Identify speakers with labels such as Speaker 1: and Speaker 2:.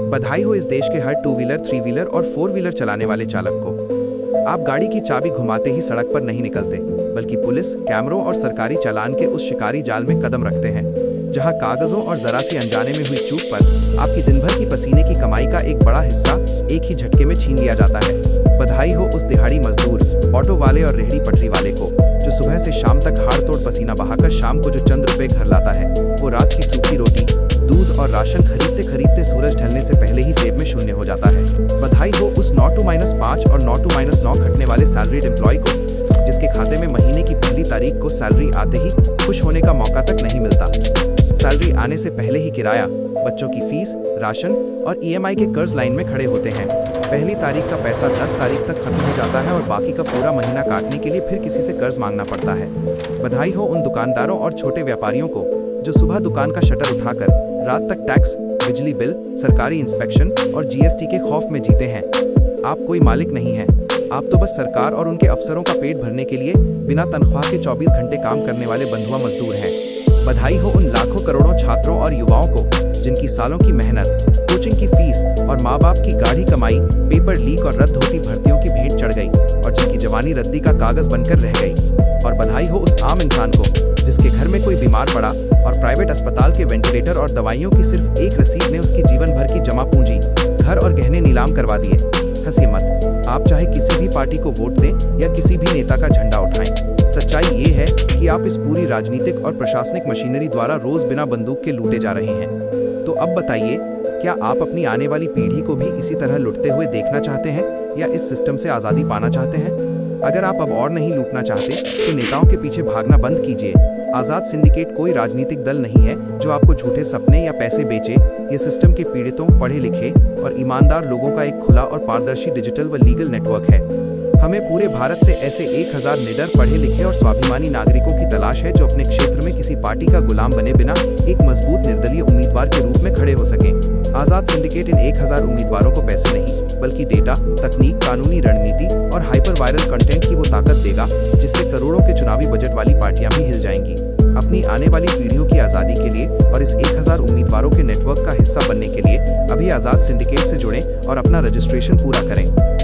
Speaker 1: बधाई हो इस देश के हर 2 व्हीलर 3 व्हीलर और 4 व्हीलर चलाने वाले चालक को। आप गाड़ी की चाबी घुमाते ही सड़क पर नहीं निकलते, बल्कि पुलिस, कैमरों और सरकारी चालान के उस शिकारी जाल में कदम रखते हैं, जहां कागजों और जरा सी अनजाने में हुई चूक पर आपकी दिन भर की पसीने की कमाई का एक बड़ा हिस्सा एक ही झटके में छीन लिया जाता है। बधाई हो उस दिहाड़ी मजदूर, ऑटो वाले और रेहड़ी पटरी वाले को, जो सुबह से शाम तक हाड़ तोड़ पसीना बहाकर शाम को जो चंद रुपए घर लाता है, वो रात की सूखी रोटी, दूध और राशन खरीदते खरीदते सूरज ढलने से पहले ही जेब में शून्य हो जाता है। बधाई हो उस 9 to -5 और 9 to -9 खटने वाले सैलरीड एम्प्लॉय को, जिसके खाते में महीने की पहली तारीख को सैलरी आते ही खुश होने का मौका तक नहीं मिलता। सैलरी आने से पहले ही किराया, बच्चों की फीस, राशन और EMI के कर्ज लाइन में खड़े होते हैं। पहली तारीख का पैसा 10 तारीख तक खत्म हो जाता है और बाकी का पूरा महीना काटने के लिए फिर किसी से कर्ज मांगना पड़ता है। बधाई हो उन दुकानदारों और छोटे व्यापारियों को, जो सुबह दुकान का शटर उठाकर रात तक टैक्स, बिजली बिल, सरकारी इंस्पेक्शन और GST के खौफ में जीते हैं। आप कोई मालिक नहीं हैं, आप तो बस सरकार और उनके अफसरों का पेट भरने के लिए बिना तनख्वाह के 24 घंटे काम करने वाले बंधुआ मजदूर हैं। बधाई हो उन लाखों करोड़ों छात्रों और युवाओं को, जिनकी सालों की मेहनत, कोचिंग की फीस और माँ बाप की गाढ़ी कमाई पेपर लीक और रद्द होती भर्तियों की भेंट चढ़ गई और जिनकी जवानी रद्दी का कागज बनकर रह गई। और बधाई हो उस आम इंसान को, जिसके घर में कोई बीमार पड़ा और प्राइवेट अस्पताल के वेंटिलेटर और दवाइयों की सिर्फ एक रसीद ने उसकी जीवन भर की जमा पूंजी, घर और गहने नीलाम करवा दिए। हंसिए मत, आप चाहे किसी भी पार्टी को वोट दें या किसी भी नेता का झंडा उठाएं, सच्चाई ये है कि आप इस पूरी राजनीतिक और प्रशासनिक मशीनरी द्वारा रोज बिना बंदूक के लूटे जा रहे हैं। तो अब बताइए, क्या आप अपनी आने वाली पीढ़ी को भी इसी तरह लुटते हुए देखना चाहते हैं या इस सिस्टम से आज़ादी पाना चाहते हैं? अगर आप अब और नहीं लूटना चाहते तो नेताओं के पीछे भागना बंद कीजिए। आज़ाद सिंडिकेट कोई राजनीतिक दल नहीं है जो आपको झूठे सपने या पैसे बेचे। ये सिस्टम के पीड़ितों, पढ़े लिखे और ईमानदार लोगों का एक खुला और पारदर्शी डिजिटल व लीगल नेटवर्क है। हमें पूरे भारत से ऐसे 1000 निडर, पढ़े लिखे और स्वाभिमानी नागरिकों की तलाश है, जो अपने क्षेत्र में किसी पार्टी का गुलाम बने बिना एक मजबूत निर्दलीय उम्मीदवार के रूप में खड़े हो सकें। आज़ाद सिंडिकेट इन 1000 उम्मीदवारों को पैसे नहीं, बल्कि डेटा, तकनीक, कानूनी रणनीति और हाइपर वायरल कंटेंट की वो ताकत देगा, जिससे करोड़ों के चुनावी बजट वाली पार्टियां भी हिल जाएंगी। अपनी आने वाली पीढ़ियों की आज़ादी के लिए और इस 1000 उम्मीदवारों के नेटवर्क का हिस्सा बनने के लिए अभी आज़ाद सिंडिकेट से जुड़ें और अपना रजिस्ट्रेशन पूरा करें।